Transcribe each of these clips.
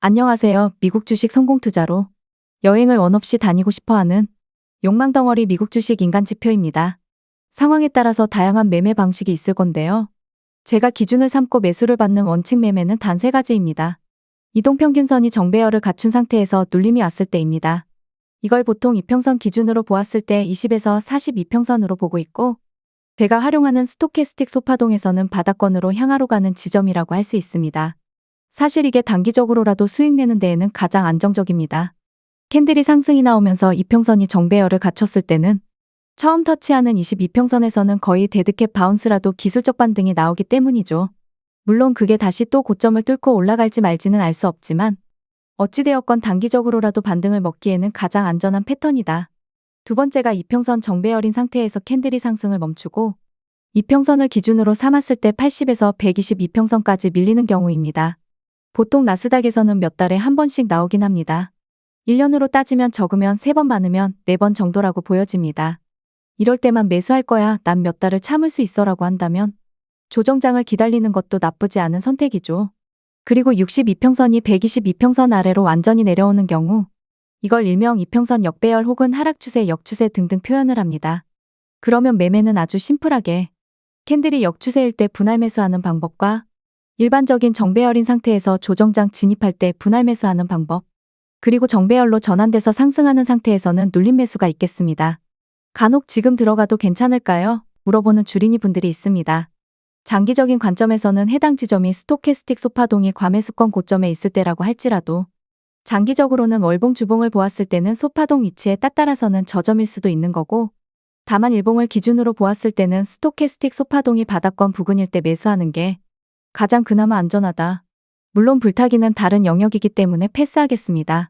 안녕하세요. 미국 주식 성공 투자로 여행을 원 없이 다니고 싶어하는 욕망덩어리 미국 주식 인간 지표입니다. 상황에 따라서 다양한 매매 방식이 있을 건데요. 제가 기준을 삼고 매수를 받는 원칙 매매는 단 3가지입니다. 이동평균선이 정배열을 갖춘 상태에서 눌림이 왔을 때입니다. 이걸 보통 이평선 기준으로 보았을 때 20에서 42평선으로 보고 있고, 제가 활용하는 스토캐스틱 소파동에서는 바닥권으로 향하로 가는 지점이라고 할 수 있습니다. 사실 이게 단기적으로라도 수익 내는 데에는 가장 안정적입니다. 캔들이 상승이 나오면서 이평선이 정배열을 갖췄을 때는 처음 터치하는 22평선에서는 거의 데드캣 바운스라도 기술적 반등이 나오기 때문이죠. 물론 그게 다시 또 고점을 뚫고 올라갈지 말지는 알 수 없지만 어찌되었건 단기적으로라도 반등을 먹기에는 가장 안전한 패턴이다. 두 번째가 이평선 정배열인 상태에서 캔들이 상승을 멈추고 이평선을 기준으로 삼았을 때 80에서 122평선까지 밀리는 경우입니다. 보통 나스닥에서는 몇 달에 한 번씩 나오긴 합니다. 1년으로 따지면 적으면 3번 많으면 4번 정도라고 보여집니다. 이럴 때만 매수할 거야, 난 몇 달을 참을 수 있어라고 한다면 조정장을 기다리는 것도 나쁘지 않은 선택이죠. 그리고 62평선이 122평선 아래로 완전히 내려오는 경우 이걸 일명 이평선 역배열 혹은 하락추세, 역추세 등등 표현을 합니다. 그러면 매매는 아주 심플하게 캔들이 역추세일 때 분할 매수하는 방법과 일반적인 정배열인 상태에서 조정장 진입할 때 분할 매수하는 방법, 그리고 정배열로 전환돼서 상승하는 상태에서는 눌림 매수가 있겠습니다. 간혹 지금 들어가도 괜찮을까요? 물어보는 주린이 분들이 있습니다. 장기적인 관점에서는 해당 지점이 스토캐스틱 소파동이 과매수권 고점에 있을 때라고 할지라도 장기적으로는 월봉 주봉을 보았을 때는 소파동 위치에 따라서는 저점일 수도 있는 거고, 다만 일봉을 기준으로 보았을 때는 스토캐스틱 소파동이 바닥권 부근일 때 매수하는 게 가장 그나마 안전하다. 물론 불타기는 다른 영역이기 때문에 패스하겠습니다.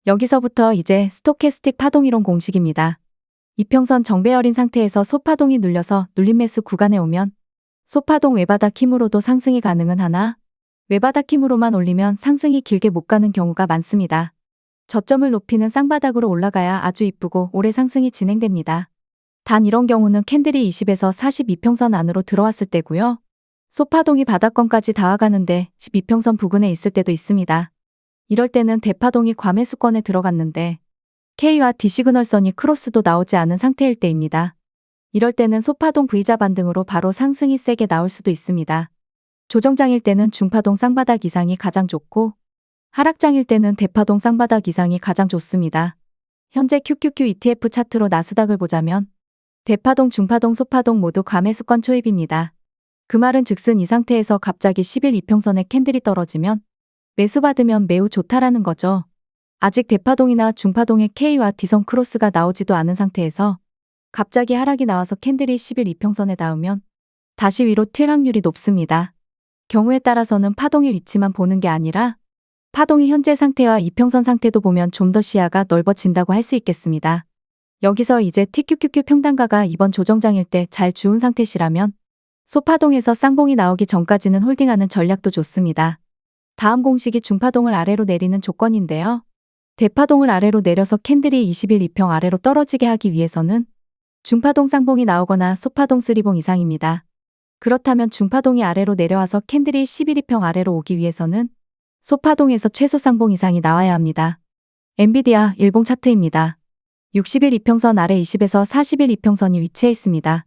여기서부터 이제 스토캐스틱 파동이론 공식입니다. 이평선 정배열인 상태에서 소파동이 눌려서 눌림 매수 구간에 오면 소파동 외바닥 힘으로도 상승이 가능은 하나, 외바닥 힘으로만 올리면 상승이 길게 못 가는 경우가 많습니다. 저점을 높이는 쌍바닥으로 올라가야 아주 이쁘고 오래 상승이 진행됩니다. 단 이런 경우는 캔들이 20에서 42평선 안으로 들어왔을 때고요. 소파동이 바닥권까지 다가가는데 12평선 부근에 있을 때도 있습니다. 이럴 때는 대파동이 과매수권에 들어갔는데 K와 D 시그널선이 크로스도 나오지 않은 상태일 때입니다. 이럴 때는 소파동 V자 반등으로 바로 상승이 세게 나올 수도 있습니다. 조정장일 때는 중파동 쌍바닥 이상이 가장 좋고, 하락장일 때는 대파동 쌍바닥 이상이 가장 좋습니다. 현재 QQQ ETF 차트로 나스닥을 보자면 대파동, 중파동, 소파동 모두 과매수권 초입입니다. 그 말은 즉슨 이 상태에서 갑자기 10일 이평선에 캔들이 떨어지면 매수받으면 매우 좋다라는 거죠. 아직 대파동이나 중파동의 K와 D선 크로스가 나오지도 않은 상태에서 갑자기 하락이 나와서 캔들이 10일 이평선에 닿으면 다시 위로 튈 확률이 높습니다. 경우에 따라서는 파동의 위치만 보는 게 아니라 파동이 현재 상태와 이평선 상태도 보면 좀 더 시야가 넓어진다고 할 수 있겠습니다. 여기서 이제 TQQQ 평단가가 이번 조정장일 때 잘 주운 상태시라면 소파동에서 쌍봉이 나오기 전까지는 홀딩하는 전략도 좋습니다. 다음 공식이 중파동을 아래로 내리는 조건인데요. 대파동을 아래로 내려서 캔들이 20일 이평 아래로 떨어지게 하기 위해서는 중파동 쌍봉이 나오거나 소파동 3봉 이상입니다. 그렇다면 중파동이 아래로 내려와서 캔들이 10일 이평 아래로 오기 위해서는 소파동에서 최소 쌍봉 이상이 나와야 합니다. 엔비디아 일봉 차트입니다. 60일 이평선 아래 20에서 40일 이평선이 위치해 있습니다.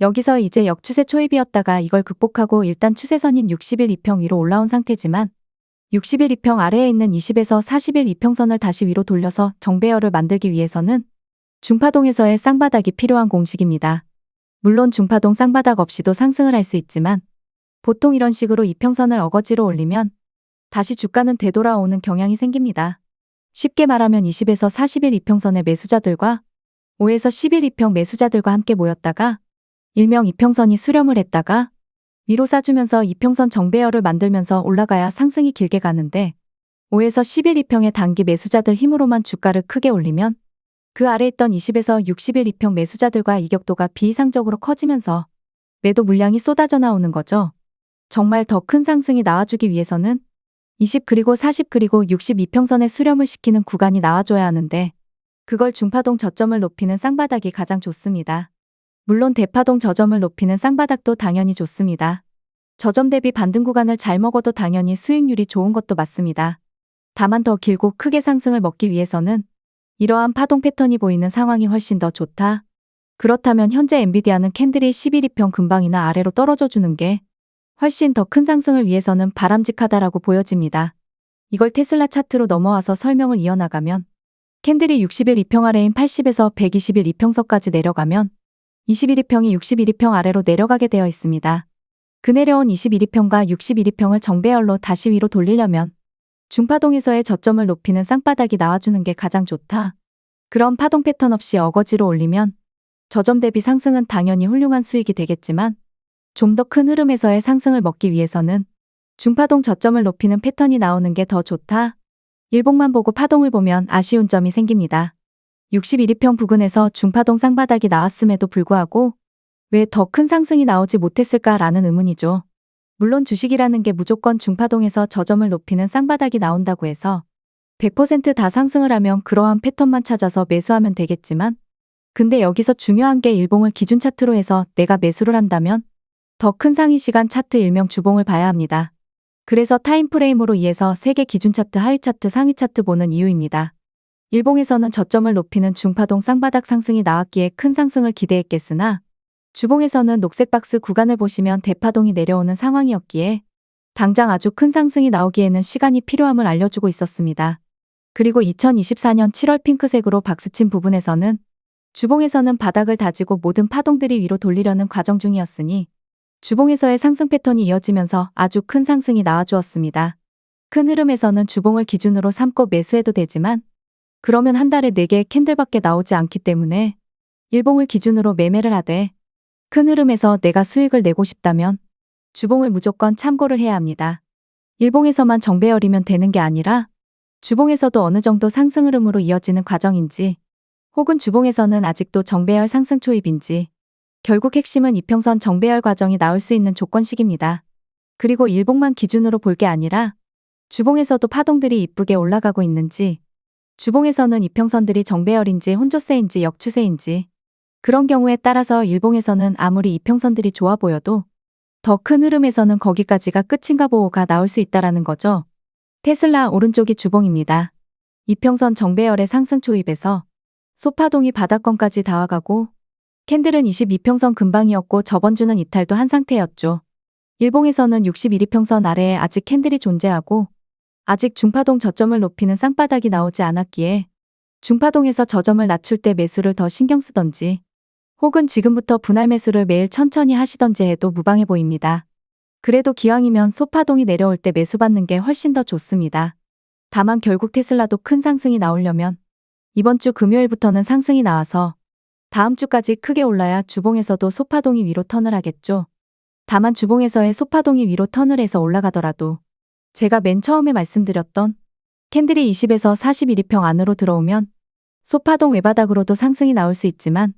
여기서 이제 역추세 초입이었다가 이걸 극복하고 일단 추세선인 60일 이평 위로 올라온 상태지만 60일 이평 아래에 있는 20에서 40일 이평선을 다시 위로 돌려서 정배열을 만들기 위해서는 중파동에서의 쌍바닥이 필요한 공식입니다. 물론 중파동 쌍바닥 없이도 상승을 할 수 있지만 보통 이런 식으로 이평선을 어거지로 올리면 다시 주가는 되돌아오는 경향이 생깁니다. 쉽게 말하면 20에서 40일 이평선의 매수자들과 5에서 10일 이평 매수자들과 함께 모였다가 일명 이평선이 수렴을 했다가 위로 싸주면서 이평선 정배열을 만들면서 올라가야 상승이 길게 가는데 5에서 10일 이평의 단기 매수자들 힘으로만 주가를 크게 올리면 그 아래 있던 20에서 60일 이평 매수자들과 이격도가 비이상적으로 커지면서 매도 물량이 쏟아져 나오는 거죠. 정말 더 큰 상승이 나와주기 위해서는 20 그리고 40 그리고 60 이평선에 수렴을 시키는 구간이 나와줘야 하는데 그걸 중파동 저점을 높이는 쌍바닥이 가장 좋습니다. 물론 대파동 저점을 높이는 쌍바닥도 당연히 좋습니다. 저점 대비 반등 구간을 잘 먹어도 당연히 수익률이 좋은 것도 맞습니다. 다만 더 길고 크게 상승을 먹기 위해서는 이러한 파동 패턴이 보이는 상황이 훨씬 더 좋다. 그렇다면 현재 엔비디아는 캔들이 11일평 근방이나 아래로 떨어져 주는 게 훨씬 더 큰 상승을 위해서는 바람직하다라고 보여집니다. 이걸 테슬라 차트로 넘어와서 설명을 이어나가면 캔들이 60일 이평 아래인 80에서 120일 이평선까지 내려가면 21일평이 61일평 아래로 내려가게 되어 있습니다. 그 내려온 21일평과 61일평을 정배열로 다시 위로 돌리려면 중파동에서의 저점을 높이는 쌍바닥이 나와주는 게 가장 좋다. 그런 파동 패턴 없이 어거지로 올리면 저점 대비 상승은 당연히 훌륭한 수익이 되겠지만 좀 더 큰 흐름에서의 상승을 먹기 위해서는 중파동 저점을 높이는 패턴이 나오는 게 더 좋다. 일봉만 보고 파동을 보면 아쉬운 점이 생깁니다. 61일평 부근에서 중파동 쌍바닥이 나왔음에도 불구하고 왜 더 큰 상승이 나오지 못했을까라는 의문이죠. 물론 주식이라는 게 무조건 중파동에서 저점을 높이는 쌍바닥이 나온다고 해서 100% 다 상승을 하면 그러한 패턴만 찾아서 매수하면 되겠지만 근데 여기서 중요한 게 일봉을 기준 차트로 해서 내가 매수를 한다면 더 큰 상위 시간 차트 일명 주봉을 봐야 합니다. 그래서 타임프레임으로 이해서 세계 기준 차트, 하위 차트, 상위 차트 보는 이유입니다. 일봉에서는 저점을 높이는 중파동 쌍바닥 상승이 나왔기에 큰 상승을 기대했겠으나 주봉에서는 녹색 박스 구간을 보시면 대파동이 내려오는 상황이었기에 당장 아주 큰 상승이 나오기에는 시간이 필요함을 알려주고 있었습니다. 그리고 2024년 7월 핑크색으로 박스친 부분에서는 주봉에서는 바닥을 다지고 모든 파동들이 위로 돌리려는 과정 중이었으니 주봉에서의 상승 패턴이 이어지면서 아주 큰 상승이 나와주었습니다. 큰 흐름에서는 주봉을 기준으로 삼고 매수해도 되지만 그러면 한 달에 4개의 캔들밖에 나오지 않기 때문에 일봉을 기준으로 매매를 하되 큰 흐름에서 내가 수익을 내고 싶다면 주봉을 무조건 참고를 해야 합니다. 일봉에서만 정배열이면 되는 게 아니라 주봉에서도 어느 정도 상승 흐름으로 이어지는 과정인지 혹은 주봉에서는 아직도 정배열 상승 초입인지 결국 핵심은 이평선 정배열 과정이 나올 수 있는 조건식입니다. 그리고 일봉만 기준으로 볼 게 아니라 주봉에서도 파동들이 이쁘게 올라가고 있는지 주봉에서는 이평선들이 정배열인지 혼조세인지 역추세인지 그런 경우에 따라서 일봉에서는 아무리 이평선들이 좋아 보여도 더 큰 흐름에서는 거기까지가 끝인가 보호가 나올 수 있다라는 거죠. 테슬라 오른쪽이 주봉입니다. 이평선 정배열의 상승 초입에서 소파동이 바닥권까지 다 와가고 캔들은 22평선 근방이었고 저번 주는 이탈도 한 상태였죠. 일봉에서는 61이평선 아래에 아직 캔들이 존재하고 아직 중파동 저점을 높이는 쌍바닥이 나오지 않았기에 중파동에서 저점을 낮출 때 매수를 더 신경 쓰던지 혹은 지금부터 분할 매수를 매일 천천히 하시던지 해도 무방해 보입니다. 그래도 기왕이면 소파동이 내려올 때 매수받는 게 훨씬 더 좋습니다. 다만 결국 테슬라도 큰 상승이 나오려면 이번 주 금요일부터는 상승이 나와서 다음 주까지 크게 올라야 주봉에서도 소파동이 위로 턴을 하겠죠. 다만 주봉에서의 소파동이 위로 턴을 해서 올라가더라도 제가 맨 처음에 말씀드렸던 캔들이 20에서 41일평 안으로 들어오면 소파동 외바닥으로도 상승이 나올 수 있지만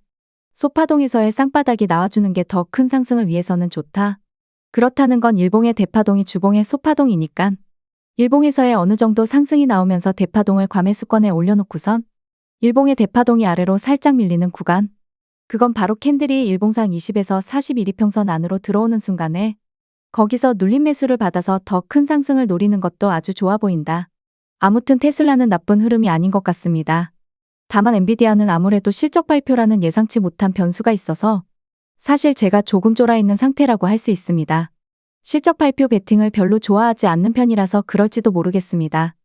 소파동에서의 쌍바닥이 나와주는 게 더 큰 상승을 위해서는 좋다. 그렇다는 건 일봉의 대파동이 주봉의 소파동이니깐 일봉에서의 어느 정도 상승이 나오면서 대파동을 과매수권에 올려놓고선 일봉의 대파동이 아래로 살짝 밀리는 구간. 그건 바로 캔들이 일봉상 20에서 41이평선 안으로 들어오는 순간에 거기서 눌림 매수를 받아서 더 큰 상승을 노리는 것도 아주 좋아 보인다. 아무튼 테슬라는 나쁜 흐름이 아닌 것 같습니다. 다만 엔비디아는 아무래도 실적 발표라는 예상치 못한 변수가 있어서 사실 제가 조금 쫄아있는 상태라고 할 수 있습니다. 실적 발표 베팅을 별로 좋아하지 않는 편이라서 그럴지도 모르겠습니다.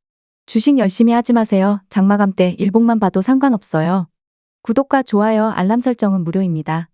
주식 열심히 하지 마세요. 장마감 때 일봉만 봐도 상관없어요. 구독과 좋아요, 알람 설정은 무료입니다.